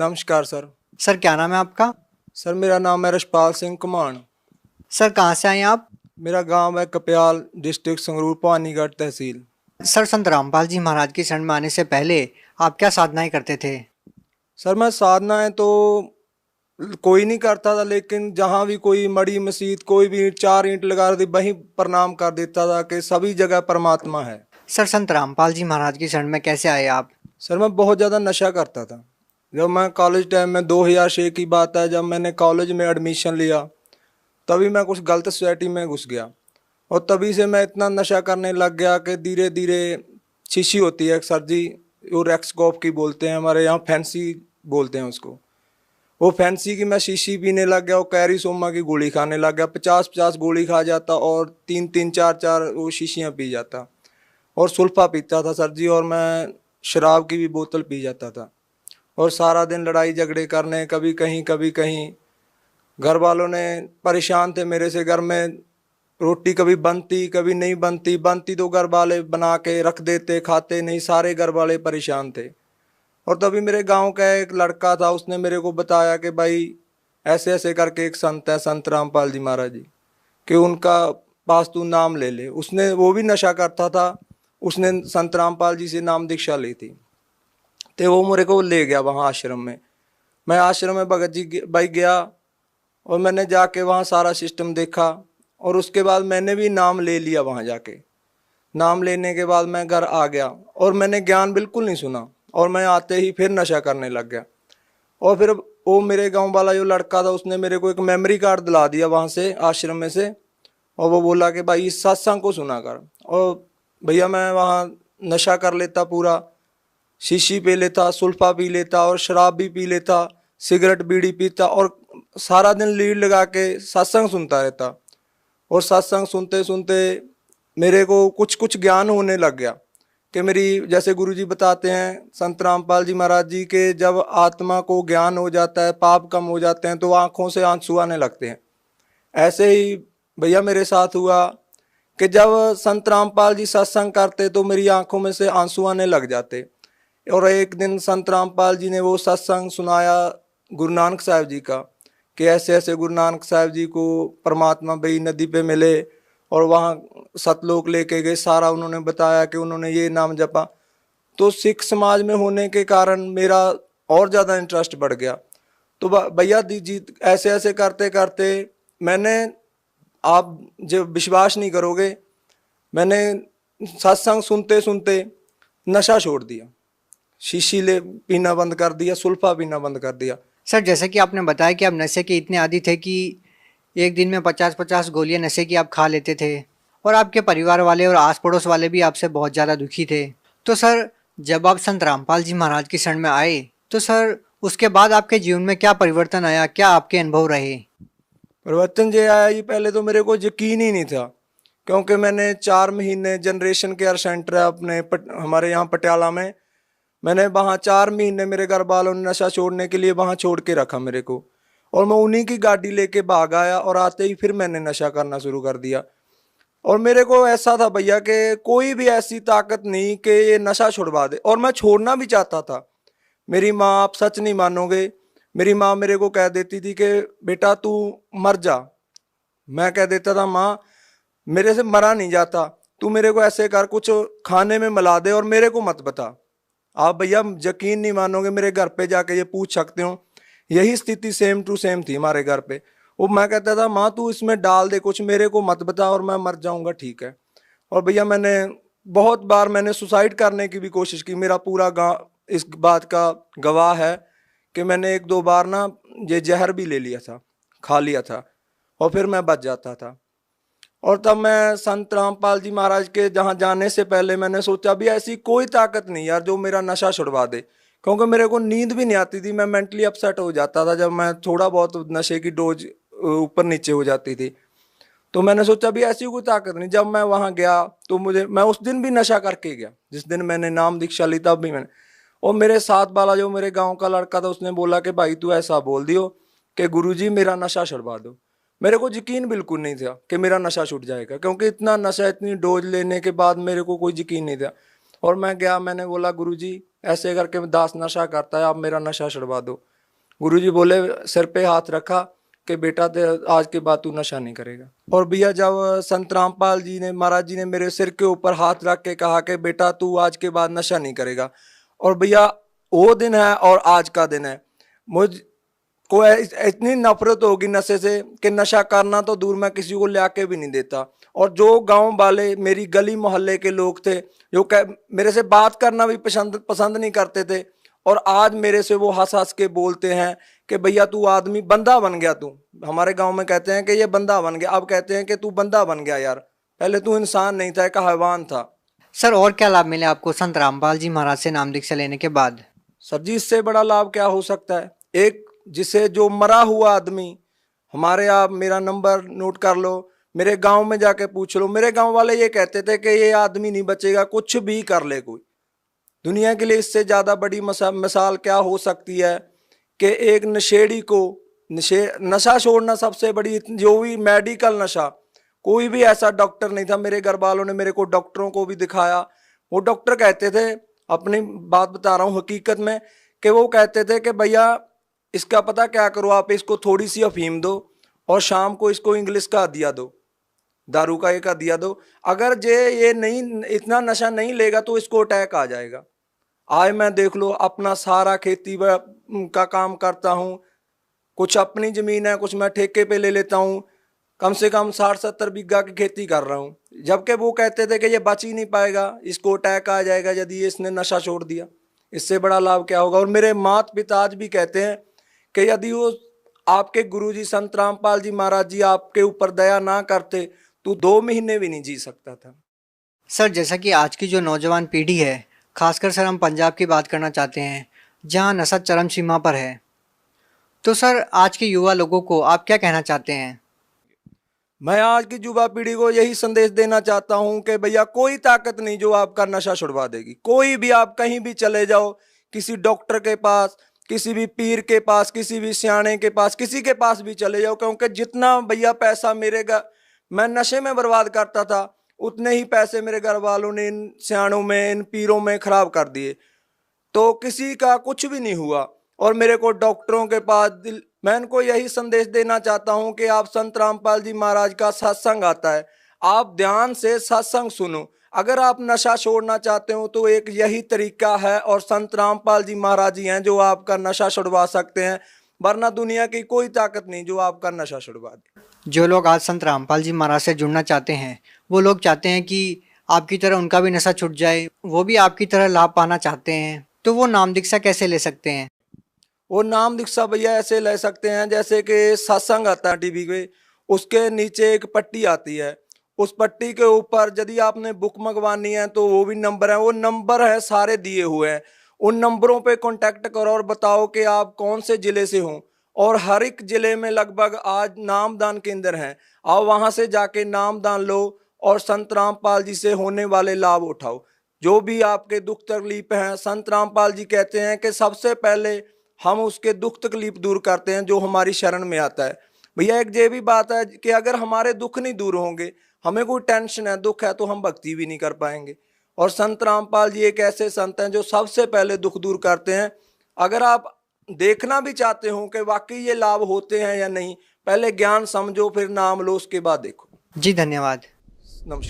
नमस्कार sir. Sir क्या नाम है आपका? सर मेरा नाम है रशपाल सिंह कुमाण। सर कहाँ से आए हैं आप? मेरा गांव है कपयाल, डिस्ट्रिक्ट संगरूर, पानीगढ़ तहसील। सर संत रामपाल जी महाराज की शरण में आने से पहले आप क्या साधनाएं करते थे? सर मैं साधनाएं तो कोई नहीं करता था, लेकिन जहाँ भी कोई मड़ी मस्जिद कोई भी 4 ईंट लगा दी वहीं प्रणाम कर देता था कि सभी जगह परमात्मा है। सर संत रामपाल जी महाराज की शरण में कैसे आए आप? सर मैं बहुत ज़्यादा नशा करता था। जब मैं कॉलेज टाइम में 2006 की बात है, जब मैंने कॉलेज में एडमिशन लिया तभी मैं कुछ गलत सोसाइटी में घुस गया और तभी से मैं इतना नशा करने लग गया कि धीरे धीरे शीशी होती है एक सर जी, वो रेक्सकॉफ की बोलते हैं, हमारे यहाँ फैंसी बोलते हैं उसको। वो फैंसी की मैं शीशी पीने लग गया और कैरी सोमा की गोली खाने लग गया। 50-50 गोली खा जाता और 3-3 4-4 वो शीशियाँ पी जाता और सुल्फा पीता था सर जी, और मैं शराब की भी बोतल पी जाता था और सारा दिन लड़ाई झगड़े करने, कभी कहीं। घर वालों ने परेशान थे मेरे से। घर में रोटी कभी बनती कभी नहीं बनती, बनती तो घर वाले बना के रख देते, खाते नहीं, सारे घर वाले परेशान थे। और तभी मेरे गांव का एक लड़का था, उसने मेरे को बताया कि भाई ऐसे ऐसे करके एक संत है, संत रामपाल जी महाराज जी, कि उनका पास तू नाम ले ले। उसने, वो भी नशा करता था, उसने संत रामपाल जी से नाम दीक्षा ली थी। तो वो मेरे को ले गया वहाँ आश्रम में। मैं आश्रम में भगत जी भाई गया और मैंने जाके वहाँ सारा सिस्टम देखा और उसके बाद मैंने भी नाम ले लिया वहाँ जाके। नाम लेने के बाद मैं घर आ गया और मैंने ज्ञान बिल्कुल नहीं सुना और मैं आते ही फिर नशा करने लग गया। और फिर वो मेरे गांव वाला जो लड़का था उसने मेरे को एक मेमोरी कार्ड दिला दिया वहाँ से, आश्रम में से, और वो बोला कि भाई इस सत्संग को सुना कर। और भैया मैं वहाँ नशा कर लेता पूरा, शीशी पी लेता, सुल्फा पी लेता और शराब भी पी लेता, सिगरेट बीड़ी पीता और सारा दिन लीड लगा के सत्संग सुनता रहता। और सत्संग सुनते सुनते मेरे को कुछ कुछ ज्ञान होने लग गया कि मेरी, जैसे गुरुजी बताते हैं संत रामपाल जी महाराज जी के, जब आत्मा को ज्ञान हो जाता है, पाप कम हो जाते हैं तो आंखों से आंसू आने लगते हैं। ऐसे ही भैया मेरे साथ हुआ कि जब संत रामपाल जी सत्संग करते तो मेरी आंखों में से आंसू आने लग जाते। और एक दिन संत रामपाल जी ने वो सत्संग सुनाया गुरु नानक साहब जी का, कि ऐसे ऐसे गुरु नानक साहब जी को परमात्मा बई नदी पे मिले और वहाँ सतलोक लेके गए, सारा उन्होंने बताया कि उन्होंने ये नाम जपा। तो सिख समाज में होने के कारण मेरा और ज़्यादा इंटरेस्ट बढ़ गया। तो भैया जी ऐसे ऐसे करते करते मैंने, आप जब विश्वास नहीं करोगे, मैंने सत्संग सुनते सुनते नशा छोड़ दिया, शीशी ले पीना बंद कर दिया, सुल्फा पीना बंद कर दिया। सर जैसे कि आपने बताया कि आप नशे के इतने आदी थे कि एक दिन में 50-50 गोलियां नशे की आप खा लेते थे और आपके परिवार वाले और आस पड़ोस वाले भी आपसे बहुत ज़्यादा दुखी थे। तो सर जब आप संत रामपाल जी महाराज की शरण में आए तो सर उसके बाद आपके जीवन में क्या परिवर्तन आया, क्या आपके अनुभव रहे? परिवर्तन जो आया, ये पहले तो मेरे को यकीन ही नहीं था, क्योंकि मैंने 4 महीने जनरेशन केयर सेंटर है अपने हमारे यहाँ पटियाला में, मैंने वहाँ 4 महीने मेरे घर वालों ने नशा छोड़ने के लिए वहाँ छोड़ के रखा मेरे को, और मैं उन्हीं की गाड़ी लेके भाग आया और आते ही फिर मैंने नशा करना शुरू कर दिया। और मेरे को ऐसा था भैया कि कोई भी ऐसी ताकत नहीं कि ये नशा छुड़वा दे, और मैं छोड़ना भी चाहता था। मेरी माँ, आप सच नहीं मानोगे, मेरी माँ मेरे को कह देती थी कि बेटा तू मर जा। मैं कह देता था माँ मेरे से मरा नहीं जाता, तू मेरे को ऐसे कर, कुछ खाने में मिला दे और मेरे को मत बता। आप भैया यकीन नहीं मानोगे, मेरे घर पे जाके ये पूछ सकते हो, यही स्थिति सेम टू सेम थी हमारे घर पे। वो मैं कहता था माँ तू इसमें डाल दे कुछ, मेरे को मत बता और मैं मर जाऊंगा, ठीक है। और भैया मैंने बहुत बार मैंने सुसाइड करने की भी कोशिश की, मेरा पूरा गाँव इस बात का गवाह है कि मैंने 1-2 बार ना ये जहर भी ले लिया था, खा लिया था, और फिर मैं बच जाता था। और तब मैं संत रामपाल जी महाराज के जहाँ जाने से पहले मैंने सोचा भी ऐसी कोई ताकत नहीं यार जो मेरा नशा छुड़वा दे, क्योंकि मेरे को नींद भी नहीं आती थी, मैं मेंटली अपसेट हो जाता था जब मैं थोड़ा बहुत नशे की डोज ऊपर नीचे हो जाती थी। तो मैंने सोचा भी ऐसी कोई ताकत नहीं। जब मैं वहाँ गया तो मैं उस दिन भी नशा करके गया, जिस दिन मैंने नाम दीक्षा ली तब भी मैंने। और मेरे साथ वाला जो मेरे गाँव का लड़का था उसने बोला कि भाई तू ऐसा बोल दियो कि गुरुजी मेरा नशा छुड़वा दो। मेरे को यकीन बिल्कुल नहीं था कि मेरा नशा छूट जाएगा, क्योंकि इतना नशा, इतनी डोज लेने के बाद मेरे को कोई यकीन नहीं था। और मैं गया, मैंने बोला गुरुजी ऐसे करके दास नशा करता है, आप मेरा नशा छुड़वा दो। गुरुजी बोले, सिर पे हाथ रखा कि बेटा आज के बाद तू नशा नहीं करेगा। और भैया जब संत रामपाल जी ने, महाराज जी ने मेरे सिर के ऊपर हाथ रख के कहा कि बेटा तू आज के बाद नशा नहीं करेगा, और भैया वो दिन है और आज का दिन है, मुझ को इतनी नफरत होगी नशे से कि नशा करना तो दूर, मैं किसी को ले आके भी नहीं देता। और जो गांव वाले, मेरी गली मोहल्ले के लोग थे जो मेरे से बात करना भी पसंद नहीं करते थे, और आज मेरे से वो हंस हंस के बोलते हैं कि भैया तू आदमी बंदा बन गया, तू हमारे गांव में कहते हैं कि ये बंदा बन गया, अब कहते हैं कि तू बंदा बन गया यार, पहले तू इंसान नहीं था, एक हैवान था। सर और क्या लाभ मिले आपको संत रामपाल जी महाराज से नाम दीक्षा लेने के बाद? सर जी इससे बड़ा लाभ क्या हो सकता है। एक जिसे जो मरा हुआ आदमी, हमारे, आप मेरा नंबर नोट कर लो, मेरे गांव में जाके पूछ लो, मेरे गांव वाले ये कहते थे कि ये आदमी नहीं बचेगा, कुछ भी कर ले कोई। दुनिया के लिए इससे ज़्यादा बड़ी मिसाल क्या हो सकती है कि एक नशेड़ी को नशा छोड़ना सबसे बड़ी, जो भी मेडिकल नशा, कोई भी ऐसा डॉक्टर नहीं था, मेरे घर वालों ने मेरे को डॉक्टरों को भी दिखाया, वो डॉक्टर कहते थे, अपनी बात बता रहा हूँ हकीकत में, कि वो कहते थे कि भैया इसका पता क्या करो, आप इसको थोड़ी सी अफीम दो और शाम को इसको इंग्लिश का दिया दो, दारू का एक दिया दो, अगर ये नहीं, इतना नशा नहीं लेगा तो इसको अटैक आ जाएगा। आज मैं देख लो अपना सारा खेती का काम करता हूँ, कुछ अपनी जमीन है, कुछ मैं ठेके पे ले लेता हूँ, कम से कम 60-70 बीघा की खेती कर रहा हूँ, जबकि वो कहते थे कि ये बच ही नहीं पाएगा, इसको अटैक आ जाएगा यदि इसने नशा छोड़ दिया। इससे बड़ा लाभ क्या होगा। और मेरे माता पिता आज भी कहते हैं कि यदि वो आपके गुरुजी संत रामपाल जी महाराज जी आपके ऊपर दया ना करते तो 2 महीने भी नहीं जी सकता था। सर जैसा कि आज की जो नौजवान पीढ़ी है, खासकर सर हम पंजाब की बात करना चाहते हैं जहां नशा चरम सीमा पर है, तो सर आज के युवा लोगों को आप क्या कहना चाहते हैं? मैं आज की युवा पीढ़ी को यही संदेश देना चाहता हूं कि भैया कोई ताकत नहीं जो आपका नशा छुड़वा देगी। कोई भी, आप कहीं भी चले जाओ, किसी डॉक्टर के पास, किसी भी पीर के पास, किसी भी सियाने के पास, किसी के पास भी चले जाओ, क्योंकि जितना भैया पैसा मैं नशे में बर्बाद करता था, उतने ही पैसे मेरे घर वालों ने इन सियानों में, इन पीरों में खराब कर दिए, तो किसी का कुछ भी नहीं हुआ। और मेरे को डॉक्टरों के पास मैं इनको यही संदेश देना चाहता हूं कि आप संत रामपाल जी महाराज का सत्संग आता है, आप ध्यान से सत्संग सुनो। अगर आप नशा छोड़ना चाहते हो तो एक यही तरीका है, और संत रामपाल जी महाराज जी हैं जो आपका नशा छुड़वा सकते हैं, वरना दुनिया की कोई ताकत नहीं जो आपका नशा छुड़वा दे। जो लोग आज संत रामपाल जी महाराज से जुड़ना चाहते हैं, वो लोग चाहते हैं कि आपकी तरह उनका भी नशा छूट जाए, वो भी आपकी तरह लाभ पाना चाहते हैं, तो वो नाम दीक्षा कैसे ले सकते हैं? वो नाम दीक्षा भैया ऐसे ले सकते हैं जैसे कि सत्संग आता है टीवी पे, उसके नीचे एक पट्टी आती है, उस पट्टी के ऊपर यदि आपने बुक मंगवानी है तो वो भी नंबर है, वो नंबर है सारे दिए हुए हैं, उन नंबरों पे कांटेक्ट करो और बताओ कि आप कौन से जिले से हो। और हर एक जिले में लगभग आज नामदान केंद्र हैं, आओ वहां से जाके नामदान लो और संत रामपाल जी से होने वाले लाभ उठाओ। जो भी आपके दुख तकलीफ हैं, संत रामपाल जी कहते हैं कि सबसे पहले हम उसके दुख तकलीफ दूर करते हैं जो हमारी शरण में आता है। भैया एक ये भी बात है कि अगर हमारे दुख नहीं दूर होंगे, हमें कोई टेंशन है, दुख है, तो हम भक्ति भी नहीं कर पाएंगे। और संत रामपाल जी एक ऐसे संत हैं जो सबसे पहले दुख दूर करते हैं। अगर आप देखना भी चाहते हो कि वाकई ये लाभ होते हैं या नहीं, पहले ज्ञान समझो, फिर नाम लो, उसके बाद देखो। जी धन्यवाद। नमस्कार।